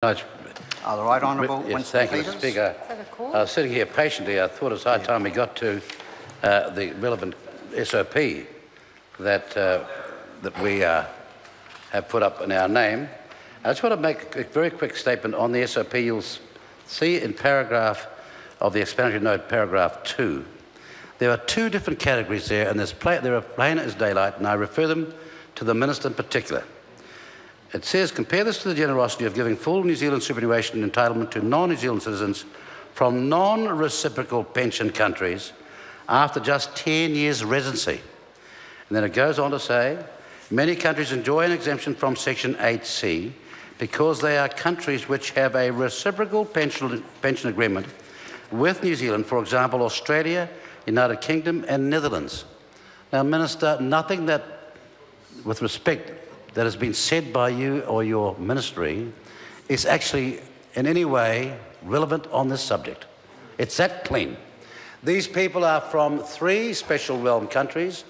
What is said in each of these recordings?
Are the right honourable yes, Winston thank you, Peters. Speaker. I was sitting here patiently. I thought it was high time we got to the relevant SOP that we have put up in our name. I just want to make a very quick statement on the SOP. You'll see in paragraph of the explanatory note, paragraph 2, there are two different categories there, and they are plain as daylight, and I refer them to the Minister in particular. It says, compare this to the generosity of giving full New Zealand superannuation entitlement to non-New Zealand citizens from non-reciprocal pension countries after just 10 years residency. And then it goes on to say, many countries enjoy an exemption from Section 8C because they are countries which have a reciprocal pension agreement with New Zealand, for example, Australia, United Kingdom and Netherlands. Now, Minister, nothing that, with respect, that has been said by you or your ministry is actually in any way relevant on this subject. It's that clean. These people are from 3 special realm countries.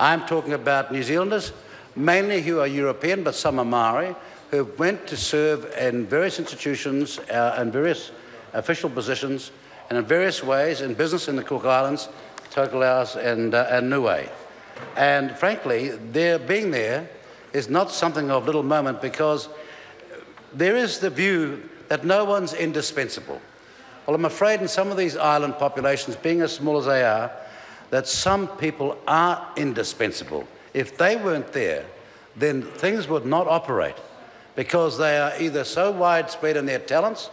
I'm talking about New Zealanders, mainly who are European, but some are Maori, who went to serve in various institutions and various official positions and in various ways in business in the Cook Islands, Tokelau and Niue. And frankly, their being there is not something of little moment, because there is the view that no one's indispensable. Well, I'm afraid in some of these island populations, being as small as they are, that some people are indispensable. If they weren't there, then things would not operate, because they are either so widespread in their talents,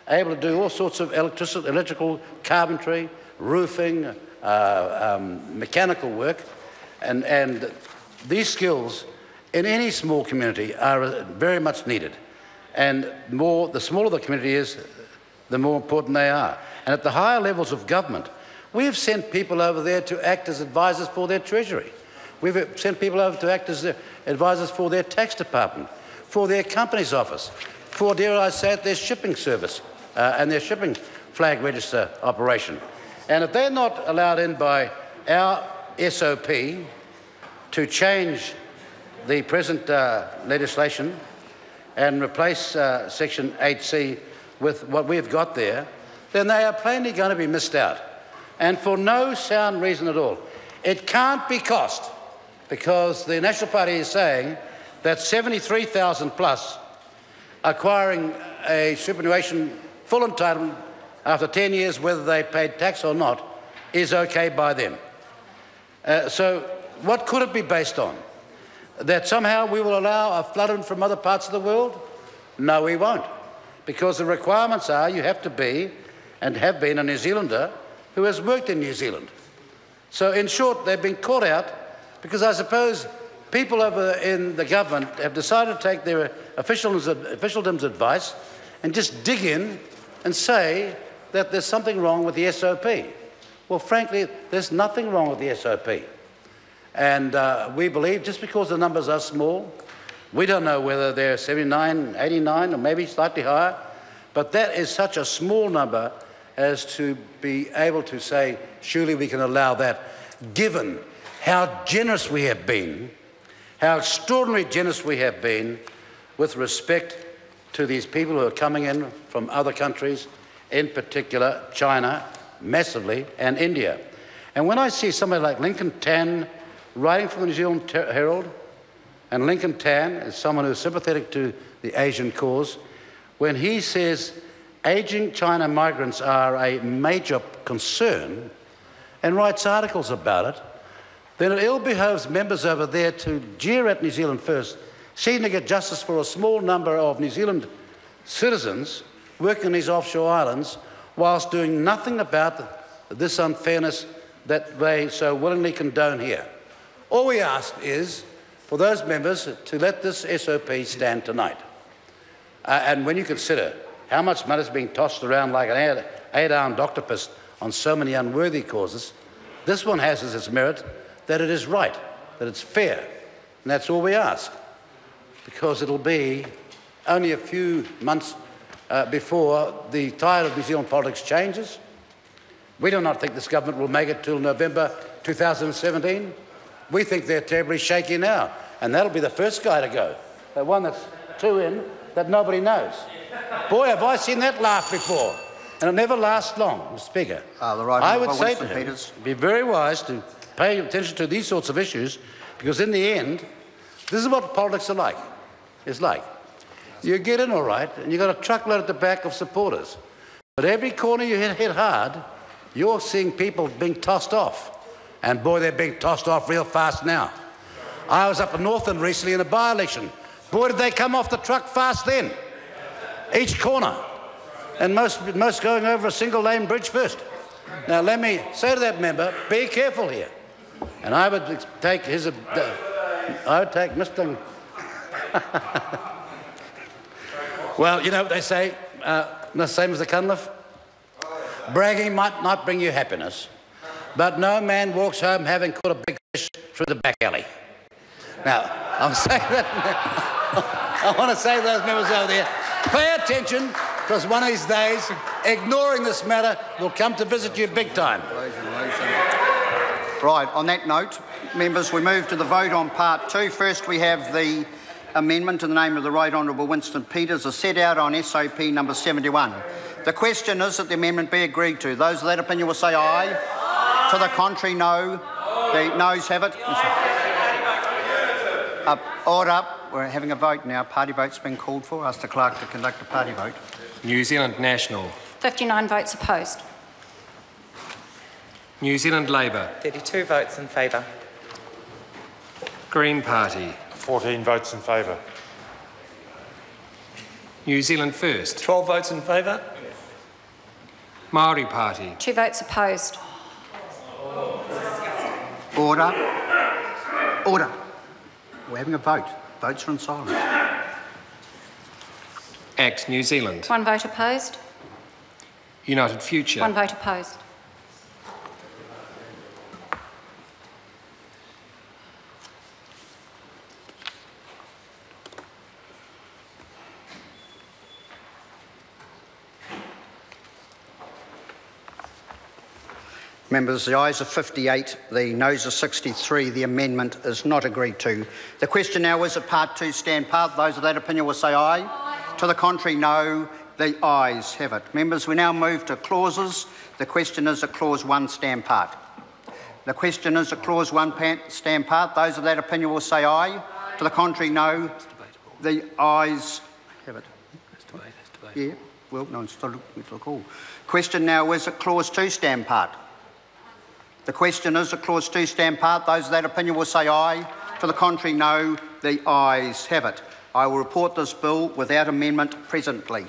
able to do all sorts of electrical, carpentry, roofing, mechanical work, and these skills in any small community are very much needed. And the smaller the community is, the more important they are. And at the higher levels of government, we have sent people over there to act as advisors for their treasury. We've sent people over to act as advisors for their tax department, for their company's office, for, dare I say it, their shipping service and their shipping flag register operation. And if they're not allowed in by our SOP to change the present legislation and replace Section 8C with what we've got there, then they are plainly going to be missed out. And for no sound reason at all. It can't be cost, because the National Party is saying that 73,000 plus acquiring a superannuation full entitlement after 10 years, whether they paid tax or not, is okay by them. So what could it be based on? That somehow we will allow a flood in from other parts of the world? No, we won't. Because the requirements are you have to be and have been a New Zealander who has worked in New Zealand. So in short, they've been caught out because I suppose people over in the government have decided to take their officialdom's advice and just dig in and say that there's something wrong with the SOP. Well, frankly, there's nothing wrong with the SOP. And we believe just because the numbers are small, we don't know whether they're 79, 89, or maybe slightly higher, but that is such a small number as to be able to say, surely we can allow that, given how generous we have been, how extraordinarily generous we have been with respect to these people who are coming in from other countries, in particular China, massively, and India. And when I see somebody like Lincoln Tan writing for the New Zealand Herald, and Lincoln Tan is someone who's sympathetic to the Asian cause, when he says ageing China migrants are a major concern and writes articles about it, then it ill behoves members over there to jeer at New Zealand first, seeking to get justice for a small number of New Zealand citizens working in these offshore islands, whilst doing nothing about this unfairness that they so willingly condone here. All we ask is for those members to let this SOP stand tonight. And when you consider how much money is being tossed around like an eight-armed octopus on so many unworthy causes, this one has as its merit that it is right, that it's fair, and that's all we ask. Because it'll be only a few months before the tide of New Zealand politics changes. We do not think this government will make it till November 2017. We think they're terribly shaky now, and that'll be the first guy to go, the one that's 2 in that nobody knows. Boy, have I seen that laugh before. And it never lasts long, Mr. Speaker. The right I would honourable say to Winston him, Peters. be very wise to pay attention to these sorts of issues, because in the end, this is what politics are like. It's like, you get in all right, and you've got a truckload at the back of supporters. But every corner you hit hard, you're seeing people being tossed off. And boy, they're being tossed off real fast now. I was up in Northland recently in a by-election. Boy, did they come off the truck fast then. Each corner. And most going over a single-lane bridge first. Now, let me say to that member, be careful here. And I would take Mr. Well, you know what they say, the same as the Cunliffe? Bragging might not bring you happiness, but no man walks home having caught a big fish through the back alley. Now, I'm saying that, I want to say to those members over there, pay attention, because one of these days, ignoring this matter will come to visit you big time. Right, on that note, members, we move to the vote on part 2. First, we have the amendment in the name of the Right Honourable Winston Peters as set out on SOP number 71. The question is that the amendment be agreed to. Those of that opinion will say aye. Aye. To the contrary, no. The noes have it. Order. We're having a vote now. Party vote's been called for. Ask the clerk to conduct a party vote. New Zealand National. 59 votes opposed. New Zealand Labour. 32 votes in favour. Green Party. 14 votes in favour. New Zealand First. 12 votes in favour. Māori Party. 2 votes opposed. Order. Order. We're having a vote. Votes are in silence. ACT New Zealand. 1 vote opposed. United Future. 1 vote opposed. Members, the ayes are 58, the noes are 63. The amendment is not agreed to. The question now is that part 2 stand part. Those of that opinion will say aye. Aye. To the contrary, no. The ayes have it. Members, we now move to clauses. The question is that clause 1 stand part. The question is that clause 1 stand part. Those of that opinion will say aye. Aye. To the contrary, no. The ayes have it. Yeah, well, no, it's still looking for the call. Question now is that clause 2 stand part. The question is that clause 2 stand part. Those of that opinion will say aye. To the contrary, no. The ayes have it. I will report this bill without amendment presently.